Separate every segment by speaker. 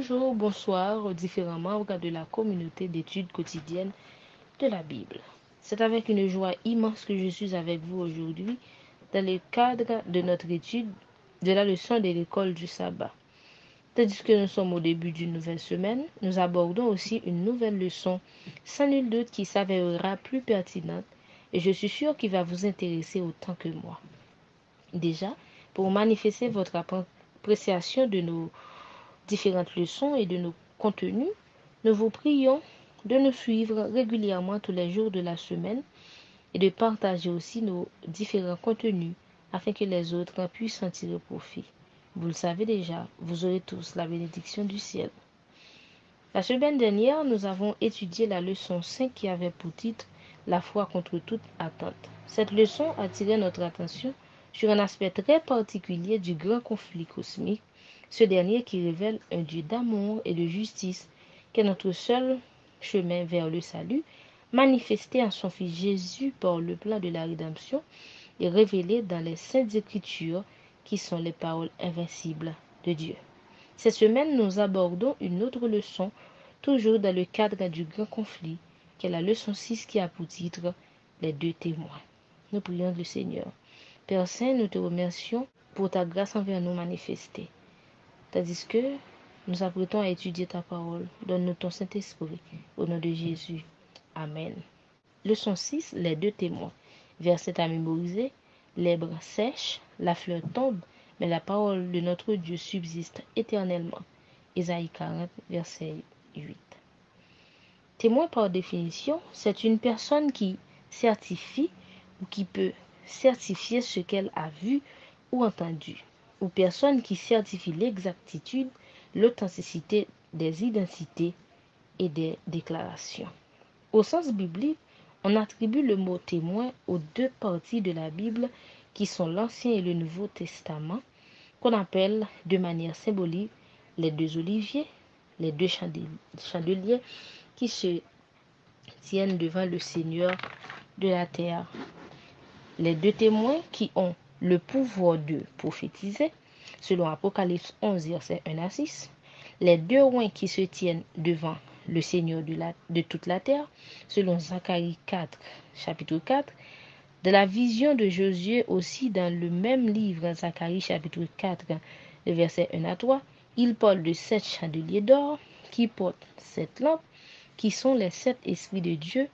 Speaker 1: Bonjour, bonsoir aux différents membres de la communauté d'études quotidiennes de la Bible. C'est avec une joie immense que je suis avec vous aujourd'hui dans le cadre de notre étude de la leçon de l'école du sabbat. Tandis que nous sommes au début d'une nouvelle semaine, nous abordons aussi une nouvelle leçon sans nul doute qui s'avérera plus pertinente et je suis sûre qu'il va vous intéresser autant que moi. Déjà, pour manifester votre appréciation de nos différentes leçons et de nos contenus, nous vous prions de nous suivre régulièrement tous les jours de la semaine et de partager aussi nos différents contenus afin que les autres en puissent en tirer profit. Vous le savez déjà, vous aurez tous la bénédiction du ciel. La semaine dernière, nous avons étudié la leçon 5 qui avait pour titre « La foi contre toute attente ». Cette leçon attirait notre attention sur un aspect très particulier du grand conflit cosmique, ce dernier qui révèle un Dieu d'amour et de justice qui est notre seul chemin vers le salut, manifesté en son Fils Jésus par le plan de la rédemption et révélé dans les saintes Écritures qui sont les paroles invincibles de Dieu. Cette semaine, nous abordons une autre leçon, toujours dans le cadre du grand conflit, qui est la leçon 6 qui a pour titre « Les deux témoins ». Nous prions le Seigneur. Père Saint, nous te remercions pour ta grâce envers nous manifestée. Tandis que nous apprêtons à étudier ta parole, donne-nous ton Saint-Esprit, au nom de Jésus. Amen. Leçon 6, les deux témoins. Verset à mémoriser, l'herbe sèche, la fleur tombe, mais la parole de notre Dieu subsiste éternellement. Ésaïe 40, verset 8. Témoin par définition, c'est une personne qui certifie ou qui peut certifier ce qu'elle a vu ou entendu, ou personne qui certifie l'exactitude, l'authenticité des identités et des déclarations. Au sens biblique, on attribue le mot témoin aux deux parties de la Bible qui sont l'Ancien et le Nouveau Testament, qu'on appelle de manière symbolique les deux oliviers, les deux chandeliers qui se tiennent devant le Seigneur de la terre. Les deux témoins qui ont le pouvoir de prophétiser, selon Apocalypse 11, versets 1 à 6. Les deux oins qui se tiennent devant le Seigneur de toute la terre, selon Zacharie 4, chapitre 4. De la vision de Josué aussi dans le même livre, Zacharie chapitre 4, versets 1 à 3, il parle de 7 chandeliers d'or qui portent 7 lampes, qui sont les 7 esprits de Dieu,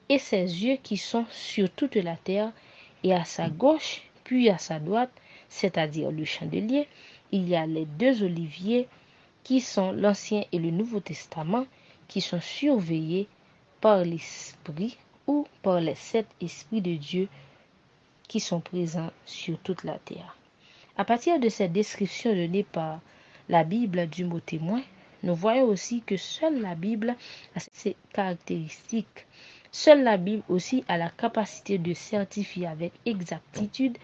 Speaker 1: et ses yeux qui sont sur toute la terre, et à sa gauche, puis à sa droite, c'est-à-dire le chandelier, il y a les deux oliviers qui sont l'Ancien et le Nouveau Testament, qui sont surveillés par l'Esprit ou par les 7 esprits de Dieu qui sont présents sur toute la terre. À partir de cette description donnée par la Bible du mot témoin, nous voyons aussi que seule la Bible a ces caractéristiques. Seule la Bible aussi a la capacité de certifier avec exactitude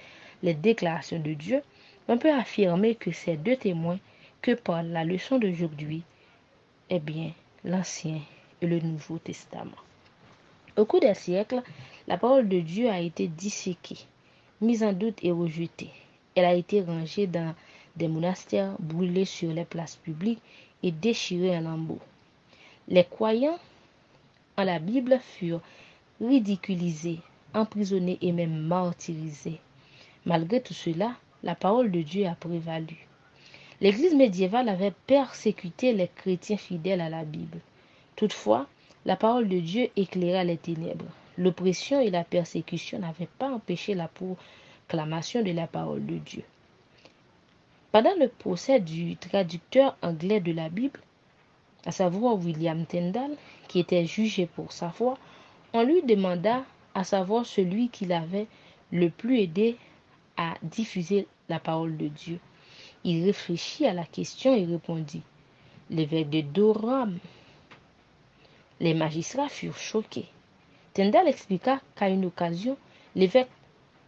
Speaker 1: les déclarations de Dieu. On peut affirmer que ces deux témoins que parle la leçon d'aujourd'hui, eh bien, l'Ancien et le Nouveau Testament. Au cours des siècles, la parole de Dieu a été disséquée, mise en doute et rejetée. Elle a été rangée dans des monastères, brûlée sur les places publiques et déchirée en lambeaux. Les croyants en la Bible furent ridiculisés, emprisonnés et même martyrisés. Malgré tout cela, la parole de Dieu a prévalu. L'Église médiévale avait persécuté les chrétiens fidèles à la Bible. Toutefois, la parole de Dieu éclaira les ténèbres. L'oppression et la persécution n'avaient pas empêché la proclamation de la parole de Dieu. Pendant le procès du traducteur anglais de la Bible, à savoir William Tyndale, qui était jugé pour sa foi, on lui demanda à savoir celui qui l'avait le plus aidé à diffuser la parole de Dieu. Il réfléchit à la question et répondit « L'évêque de Durham ». Les magistrats furent choqués. Tyndale expliqua qu'à une occasion, l'évêque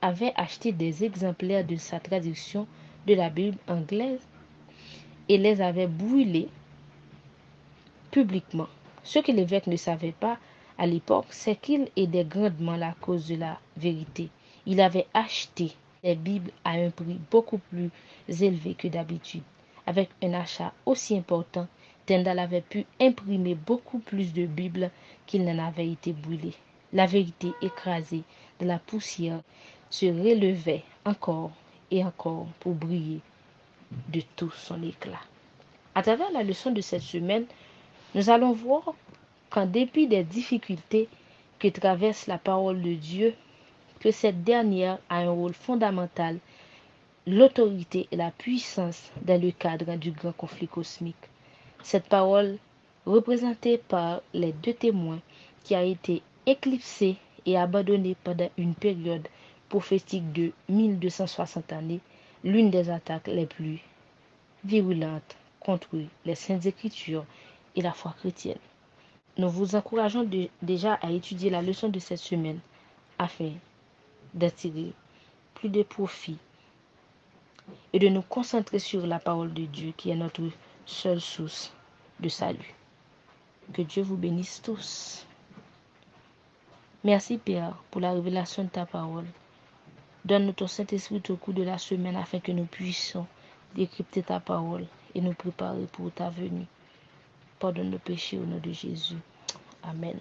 Speaker 1: avait acheté des exemplaires de sa traduction de la Bible anglaise et les avait brûlés publiquement. Ce que l'évêque ne savait pas à l'époque, c'est qu'il aidait grandement la cause de la vérité. Il avait acheté les Bibles à un prix beaucoup plus élevé que d'habitude. avec un achat aussi important, Tyndall avait pu imprimer beaucoup plus de Bibles qu'il n'en avait été brûlé. La vérité écrasée de la poussière se relevait encore et encore pour briller de tout son éclat. À travers la leçon de cette semaine, nous allons voir qu'en dépit des difficultés que traverse la parole de Dieu, que cette dernière a un rôle fondamental, l'autorité et la puissance dans le cadre du grand conflit cosmique. Cette parole, représentée par les deux témoins, qui a été éclipsée et abandonnée pendant une période prophétique de 1260 années, l'une des attaques les plus virulentes contre les Saintes Écritures et la foi chrétienne. Nous vous encourageons déjà à étudier la leçon de cette semaine afin d'attirer plus de profit et de nous concentrer sur la parole de Dieu qui est notre seule source de salut. Que Dieu vous bénisse tous. Merci Père pour la révélation de ta parole. Donne-nous ton Saint-Esprit au cours de la semaine afin que nous puissions décrypter ta parole et nous préparer pour ta venue. Pardonne nos péchés au nom de Jésus. Amen.